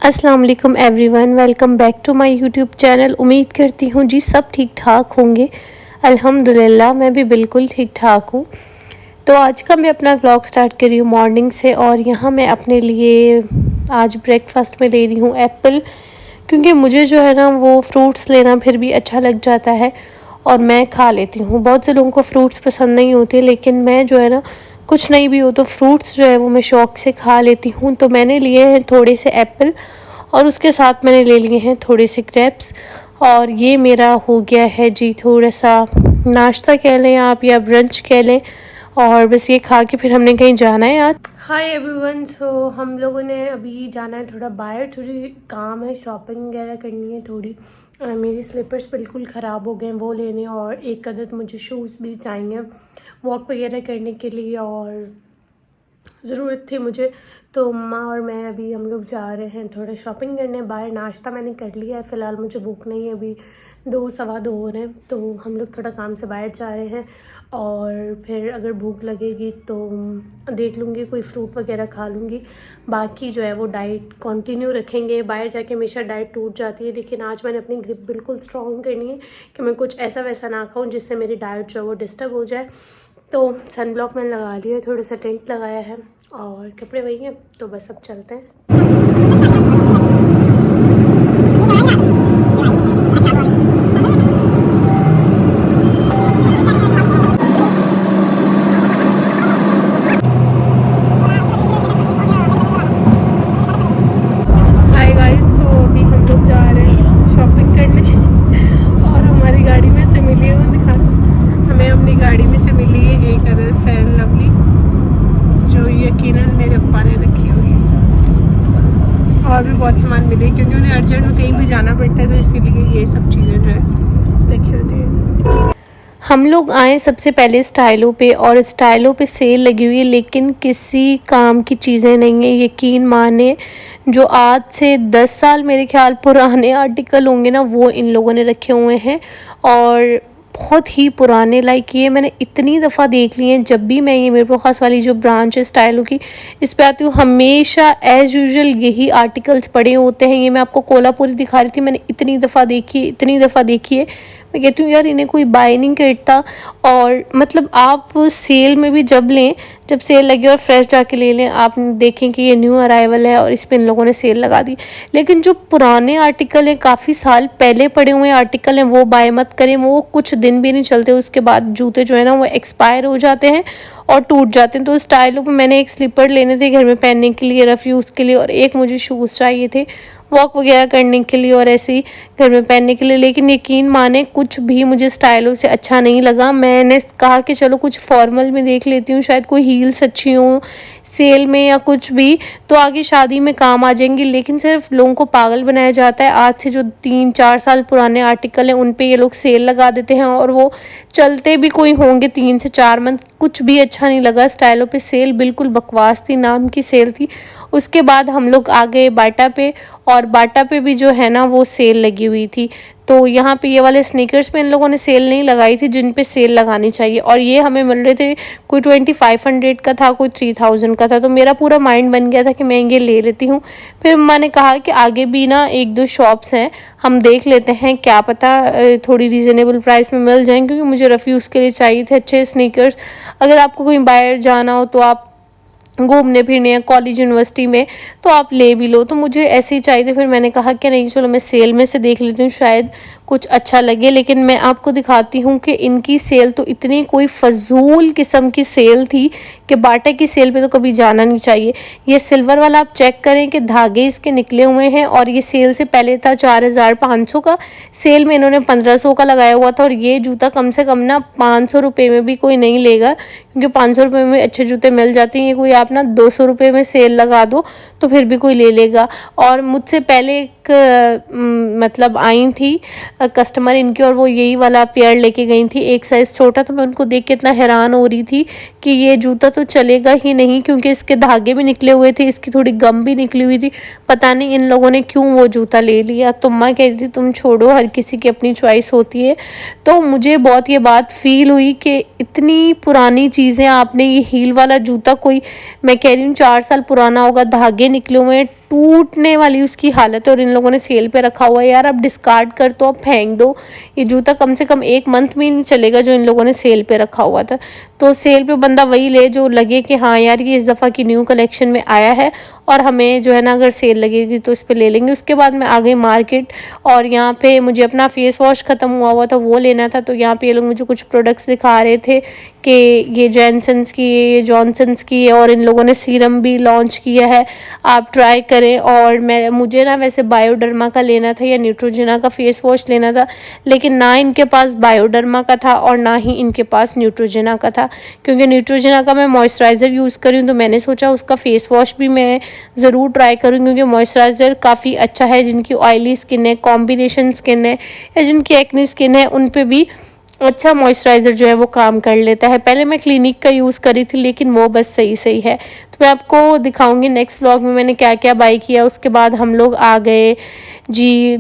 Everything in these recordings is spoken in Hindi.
अस्सलाम वालेकुम everyone, welcome back to my YouTube channel. उम्मीद करती हूँ जी सब ठीक ठाक होंगे। अल्हम्दुलिल्लाह मैं भी बिल्कुल ठीक ठाक हूँ। तो आज का मैं अपना व्लॉग स्टार्ट कर रही हूँ मॉर्निंग से, और यहाँ मैं अपने लिए आज ब्रेकफास्ट में ले रही हूँ एप्पल, क्योंकि मुझे जो है ना वो फ्रूट्स लेना फिर भी अच्छा लग जाता है और मैं खा लेती हूँ। बहुत से लोगों को फ्रूट्स पसंद नहीं होते, लेकिन मैं जो है ना कुछ नहीं भी हो तो फ्रूट्स जो है वो मैं शौक़ से खा लेती हूँ। तो मैंने लिए हैं थोड़े से एप्पल और उसके साथ मैंने ले लिए हैं थोड़े से ग्रेप्स, और ये मेरा हो गया है जी थोड़ा सा नाश्ता कह लें आप या ब्रंच कह लें। और बस ये खा के फिर हमने कहीं जाना है आज। हाय एवरीवन, सो हम लोगों ने अभी जाना है थोड़ा बाहर, थोड़ी काम है, शॉपिंग वगैरह करनी है थोड़ी। मेरी स्लीपर्स बिल्कुल ख़राब हो गए वो लेने, और एक अदद मुझे शूज़ भी चाहिए वॉक वगैरह करने के लिए, और ज़रूरत थी मुझे। तो मम्मा और मैं अभी हम लोग जा रहे हैं थोड़ा शॉपिंग करने बाहर। नाश्ता मैंने कर लिया है, फ़िलहाल मुझे भूख नहीं है, अभी 2 सवा 2 हो रहे हैं, तो हम लोग थोड़ा काम से बाहर जा रहे हैं। और फिर अगर भूख लगेगी तो देख लूँगी, कोई फ्रूट वगैरह खा लूँगी। बाकी जो है वो डाइट कंटिन्यू रखेंगे। बाहर जाके हमेशा डाइट टूट जाती है, लेकिन आज मैंने अपनी ग्रिप बिल्कुल स्ट्रॉन्ग करनी है कि मैं कुछ ऐसा वैसा ना खाऊं जिससे मेरी डाइट जो है वो डिस्टर्ब हो जाए। तो सन ब्लॉक मैंने लगा लिया है, थोड़ा सा टेंट लगाया है और कपड़े वही हैं, तो बस अब चलते हैं। हाय गाइस, तो अभी हम लोग जा रहे हैं शॉपिंग करने और हमारी गाड़ी में से मिली है, वो दिखा हमें अपनी गाड़ी में से मिली है एक अदर फेयर एंड लवली, जो यकीनन मेरे अप्पा ने रखी हुई है। और भी बहुत सामान मिले क्योंकि उन्हें अर्जेंट में कहीं भी जाना पड़ता है, तो इसीलिए ये सब चीज़ें जो है रखी होती है। हम लोग आए सबसे पहले स्टाइलों पे, और स्टाइलों पे सेल लगी हुई है, लेकिन किसी काम की चीज़ें नहीं है, यकीन माने। जो आज से 10 साल मेरे ख्याल पुराने आर्टिकल होंगे ना, वो इन लोगों ने रखे हुए हैं, और बहुत ही पुराने। लाइक ये मैंने इतनी दफ़ा देख लिए हैं, जब भी मैं ये मेरे पास वाली जो ब्रांच है स्टाइलों की इस पे आती हूँ, हमेशा एज़ यूजुअल यही आर्टिकल्स पड़े होते हैं। ये मैं आपको कोल्हापुरी दिखा रही थी, मैंने इतनी दफ़ा देखी है, इतनी दफ़ा देखी है। मैं कहती हूँ यार इन्हें कोई बाय नहीं करता। और मतलब आप सेल में भी जब लें, जब सेल लगी और फ्रेश जाके ले लें, आप देखें कि ये न्यू अराइवल है और इस पर इन लोगों ने सेल लगा दी। लेकिन जो पुराने आर्टिकल हैं, काफ़ी साल पहले पड़े हुए आर्टिकल हैं, वो बाय मत करें। वो कुछ दिन भी नहीं चलते, उसके बाद जूते जो है ना वो एक्सपायर हो जाते हैं और टूट जाते हैं। तो स्टाइलों पे मैंने एक स्लीपर लेने थे घर में पहनने के लिए, रफ़ यूज़ के लिए, और एक मुझे शूज़ चाहिए थे वॉक वगैरह करने के लिए और ऐसे ही घर में पहनने के लिए। लेकिन यकीन माने कुछ भी मुझे स्टाइलों से अच्छा नहीं लगा। मैंने कहा कि चलो कुछ फॉर्मल में देख लेती हूँ, शायद कोई हील्स अच्छी हों सेल में या कुछ भी, तो आगे शादी में काम आ जाएंगी। लेकिन सिर्फ लोगों को पागल बनाया जाता है। आज से जो 3-4 साल पुराने आर्टिकल हैं उन पे ये लोग सेल लगा देते हैं, और वो चलते भी कोई होंगे 3 से 4 मंथ। कुछ भी अच्छा नहीं लगा। स्टाइलों पे सेल बिल्कुल बकवास थी, नाम की सेल थी। उसके बाद हम लोग आ गए बाटा पे, और बाटा पे भी जो है ना वो सेल लगी हुई थी। तो यहाँ पे ये वाले स्नीकर्स पे इन लोगों ने सेल नहीं लगाई थी जिन पे सेल लगानी चाहिए, और ये हमें मिल रहे थे, कोई 2500 का था, कोई 3000 का था। तो मेरा पूरा माइंड बन गया था कि मैं ये ले लेती हूँ। फिर मम्मा ने कहा कि आगे भी ना 1-2 शॉप्स हैं, हम देख लेते हैं, क्या पता थोड़ी रीज़नेबल प्राइस में मिल जाएँ, क्योंकि मुझे रफ़ यूज़ के लिए चाहिए थे अच्छे स्नीकर्स। अगर आपको कहीं बाहर जाना हो तो आप घूमने फिरने या कॉलेज यूनिवर्सिटी में, तो आप ले भी लो। तो मुझे ऐसे ही चाहिए थे। फिर मैंने कहा कि नहीं चलो मैं सेल में से देख लेती हूँ, शायद कुछ अच्छा लगे। लेकिन मैं आपको दिखाती हूँ कि इनकी सेल तो इतनी कोई फ़जूल किस्म की सेल थी कि बाटा की सेल पे तो कभी जाना नहीं चाहिए। ये सिल्वर वाला आप चेक करें कि धागे इसके निकले हुए हैं, और ये सेल से पहले था 4500 का, सेल में इन्होंने 1500 का लगाया हुआ था। और ये जूता कम से कम ना 500 रुपये में भी कोई नहीं लेगा, क्योंकि 500 रुपये में अच्छे जूते मिल जाते हैं। ये कोई आप ना 200 रुपये में सेल लगा दो तो फिर भी कोई ले लेगा। और मुझसे पहले एक मतलब आई थी कस्टमर इनकी, और वो यही वाला पेयर लेके गई थी, एक साइज़ छोटा। तो मैं उनको देख के इतना हैरान हो रही थी कि ये जूता तो चलेगा ही नहीं, क्योंकि इसके धागे भी निकले हुए थे, इसकी थोड़ी गम भी निकली हुई थी। पता नहीं इन लोगों ने क्यों वो जूता ले लिया। तो माँ कह रही थी तुम छोड़ो, हर किसी की अपनी चॉइस होती है। तो मुझे बहुत ये बात फील हुई कि इतनी पुरानी चीज़ें आपने, ये हील वाला जूता कोई, मैं कह रही हूँ 4 साल पुराना होगा, धागे निकले हुए हैं, टूटने वाली उसकी हालत है, और इन लोगों ने सेल पे रखा हुआ है। यार अब डिस्कार्ड कर दो, अब फेंक दो। ये जूता कम से कम 1 मंथ में नहीं चलेगा जो इन लोगों ने सेल पे रखा हुआ था। तो सेल पे बंदा वही ले जो लगे कि हाँ यार ये इस दफ़ा की न्यू कलेक्शन में आया है, और हमें जो है ना अगर सेल लगेगी तो इस पे ले लेंगे। उसके बाद मैं आ गई मार्केट, और यहाँ पे मुझे अपना फेस वॉश ख़त्म हुआ था, वो लेना था। तो यहाँ पे ये लोग मुझे कुछ प्रोडक्ट्स दिखा रहे थे कि ये जॉनसन्स की है, ये जॉनसन्स की है, और इन लोगों ने सीरम भी लॉन्च किया है, आप ट्राई करें। और मुझे ना वैसे बायोडर्मा का लेना था या न्यूट्रोजिना का फेस वॉश लेना था, लेकिन ना इनके पास बायोडर्मा का था और ना ही इनके पास न्यूट्रोजिना का था। क्योंकि न्यूट्रोजिना का मैं मॉइस्चराइज़र यूज़ करी हूँ, तो मैंने सोचा उसका फ़ेस वॉश भी मैं ज़रूर ट्राई करूँ, क्योंकि मॉइस्चराइज़र काफ़ी अच्छा है। जिनकी ऑयली स्किन है, कॉम्बिनेशन स्किन है, या जिनकी एक्ने स्किन है, उन पे भी अच्छा मॉइस्चराइज़र जो है वो काम कर लेता है। पहले मैं क्लिनिक का यूज़ करी थी, लेकिन वो बस सही है। तो मैं आपको दिखाऊंगी नेक्स्ट व्लॉग में मैंने क्या क्या बाई किया। उसके बाद हम लोग आ गए जी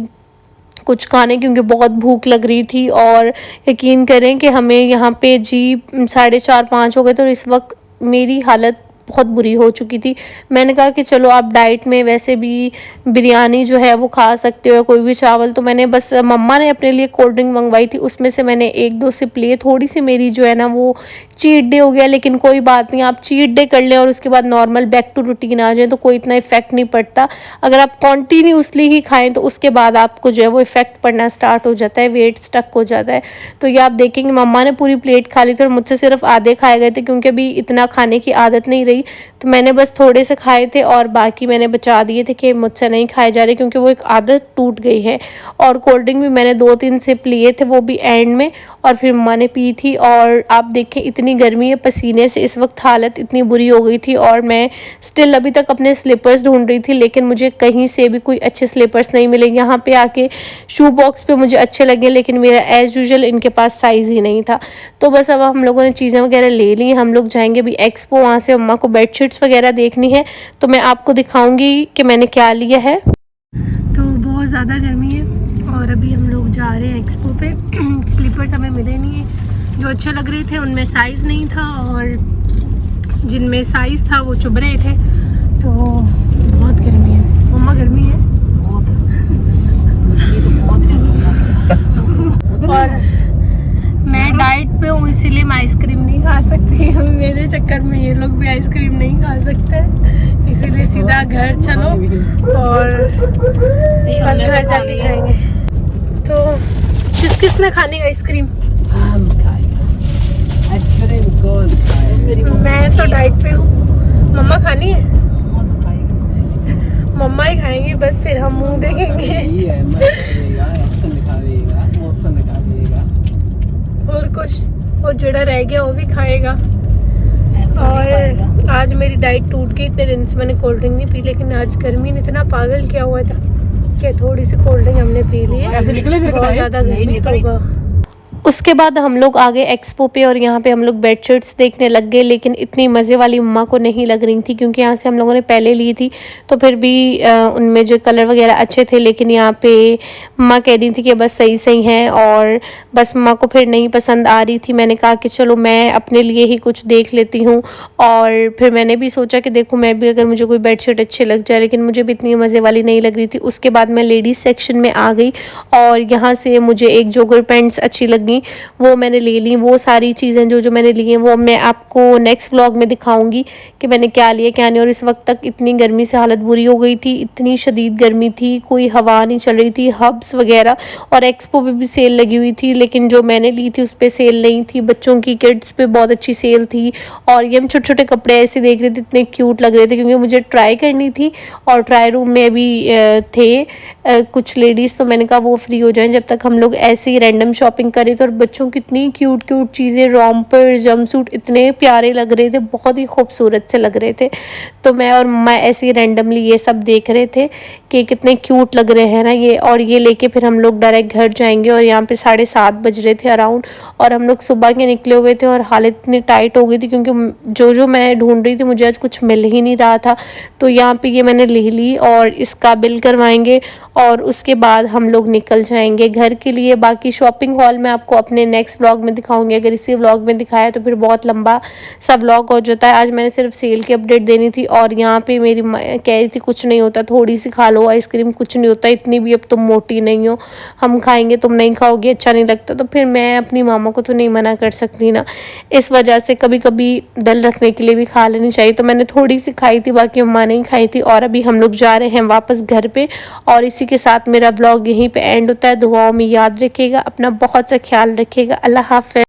कुछ खाने, क्योंकि बहुत भूख लग रही थी। और यकीन करें कि हमें यहाँ पे जी 4:30-5 हो गए थे, और इस वक्त मेरी हालत बहुत बुरी हो चुकी थी। मैंने कहा कि चलो आप डाइट में वैसे भी बिरयानी जो है वो खा सकते हो, कोई भी चावल। तो मैंने बस, मम्मा ने अपने लिए कोल्ड ड्रिंक मंगवाई थी, उसमें से मैंने 1-2 सिप लिए। थोड़ी सी मेरी जो है ना वो चीट डे हो गया, लेकिन कोई बात नहीं, आप चीट डे कर लें और उसके बाद नॉर्मल बैक टू रूटीन आ जाए तो कोई इतना इफेक्ट नहीं पड़ता। अगर आप कॉन्टीन्यूसली ही खाएं तो उसके बाद आपको जो है वो इफेक्ट पड़ना स्टार्ट हो जाता है, वेट स्टक हो जाता है। तो ये आप देखेंगे मम्मा ने पूरी प्लेट खा ली थी, और मुझसे सिर्फ आधे खाए गए थे, क्योंकि अभी इतना खाने की आदत नहीं रही। तो मैंने बस थोड़े से खाए थे, और बाकी मैंने बचा दिए थे कि मुझसे नहीं खाए जा रहे, क्योंकि वो एक आदत टूट गई है। और कोल्ड ड्रिंक भी मैंने 2-3 सिप लिए थे, वो भी एंड में, और फिर मम्मा ने पी थी। और आप देखें इतनी गर्मी है, पसीने से इस वक्त हालत इतनी बुरी हो गई थी। और मैं स्टिल अभी तक अपने स्लीपर्स ढूंढ रही थी, लेकिन मुझे कहीं से भी कोई अच्छे स्लीपर्स नहीं मिले। यहाँ पे आके शू बॉक्स पे मुझे अच्छे लगे, लेकिन मेरा एज़ यूजुअल इनके पास साइज़ ही नहीं था। तो बस अब हम लोगों ने चीज़ें वगैरह ले ली। हम लोग जाएंगे अभी एक्सपो, वहाँ से अम्मा को बेडशीट्स वगैरह देखनी है, तो मैं आपको दिखाऊंगी कि मैंने क्या लिया है। तो बहुत ज़्यादा गर्मी है, और अभी हम लोग जा रहे हैं एक्सपो पे। स्लीपर्स हमें मिले नहीं है, जो अच्छे लग रहे थे उनमें साइज़ नहीं था, और जिनमें साइज़ था वो चुभ रहे थे। तो बहुत गर्मी है मम्मा, गर्मी है बहुत, गर्मी तो बहुत है। और मैं डाइट पे हूँ, इसीलिए मैं आइसक्रीम नहीं खा सकती हूँ। मेरे चक्कर में ये लोग भी आइसक्रीम नहीं खा सकते, इसीलिए सीधा घर चलो और बस घर जाके खाएंगे। तो किसने खानी आइसक्रीम? मैं तो डाइट पे हूँ। मम्मा खानी है? मम्मा ही खाएंगी बस, फिर हम मुंह देखेंगे। और कुछ, और जड़ा रह गया वो भी खाएगा। और आज मेरी डाइट टूट गई, इतने दिन से मैंने कोल्ड ड्रिंक नहीं पी, लेकिन आज गर्मी ने इतना पागल किया हुआ था कि थोड़ी सी कोल्ड ड्रिंक हमने पी ली है। बहुत ज़्यादा गर्मी होगा। उसके बाद हम लोग आ गए एक्सपो पे, और यहाँ पे हम लोग बेडशीट्स देखने लग गए, लेकिन इतनी मज़े वाली मम्मा को नहीं लग रही थी, क्योंकि यहाँ से हम लोगों ने पहले ली थी। तो फिर भी उनमें जो कलर वगैरह अच्छे थे, लेकिन यहाँ पे मम्मा कह रही थी कि बस सही हैं, और बस मम्मा को फिर नहीं पसंद आ रही थी। मैंने कहा कि चलो मैं अपने लिए ही कुछ देख लेती हूँ। और फिर मैंने भी सोचा कि देखो मैं भी अगर मुझे कोई बेडशीट अच्छी लग जाए, लेकिन मुझे भी इतनी मज़े वाली नहीं लग रही थी। उसके बाद मैं लेडीज़ सेक्शन में आ गई, और यहाँ से मुझे एक जोगर पैंट्स अच्छी लगी, वो मैंने ले ली। वो सारी चीज़ें जो मैंने ली हैं वो मैं आपको नेक्स्ट व्लॉग में दिखाऊंगी कि मैंने क्या लिया क्या नहीं। और इस वक्त तक इतनी गर्मी से हालत बुरी हो गई थी, इतनी शदीद गर्मी थी, कोई हवा नहीं चल रही थी, हब्स वगैरह। और एक्सपो पे भी सेल लगी हुई थी, लेकिन जो मैंने ली थी उस पर सेल नहीं थी। बच्चों की किड्स पे बहुत अच्छी सेल थी, और ये हम छोटे छोटे कपड़े ऐसे देख रहे थे, इतने क्यूट लग रहे थे, क्योंकि मुझे ट्राई करनी थी। और ट्राई रूम में भी थे कुछ लेडीज़, तो मैंने कहा वो फ्री हो जाएं जब तक हम लोग ऐसे ही रैंडम शॉपिंग करें, थे और बच्चों की इतनी क्यूट क्यूट चीज़ें, रॉम्पर, जंपसूट इतने प्यारे लग रहे थे, बहुत ही खूबसूरत से लग रहे थे। तो मैं और मम्मा ऐसे ही रैंडमली ये सब देख रहे थे कि कितने क्यूट लग रहे हैं ना ये। और ये लेके फिर हम लोग डायरेक्ट घर जाएंगे और यहाँ पे 7:30 बज रहे थे अराउंड, और हम लोग सुबह के निकले हुए थे और हालत इतनी टाइट हो गई थी क्योंकि जो मैं ढूंढ रही थी मुझे आज कुछ मिल ही नहीं रहा था। तो यहाँ पे ये मैंने ले ली और इसका बिल करवाएंगे और उसके बाद हम लोग निकल जाएंगे घर के लिए। बाकी शॉपिंग हॉल में आपको अपने नेक्स्ट व्लॉग में दिखाऊंगी, अगर इसी व्लॉग में दिखाया तो फिर बहुत लंबा सा व्लॉग हो जाता है। आज मैंने सिर्फ सेल की अपडेट देनी थी और यहाँ पे मेरी कह रही थी कुछ नहीं होता, थोड़ी सी खा लो आइसक्रीम, कुछ नहीं होता, इतनी भी अब तुम मोटी नहीं हो, हम खाएंगे तुम नहीं खाओगी, अच्छा नहीं लगता। तो फिर मैं अपनी मामा को तो नहीं मना कर सकती ना, इस वजह से कभी कभी दिल रखने के लिए भी खा लेनी चाहिए। तो मैंने थोड़ी सी खाई थी, बाकी मम्मा नहीं खाई थी। और अभी हम लोग जा रहे हैं वापस घर पे और इसी के साथ मेरा ब्लॉग यहीं पे एंड होता है। दुआओं में याद रखिएगा, अपना बहुत सा ख्याल रखिएगा। अल्लाह हाफ़िज़।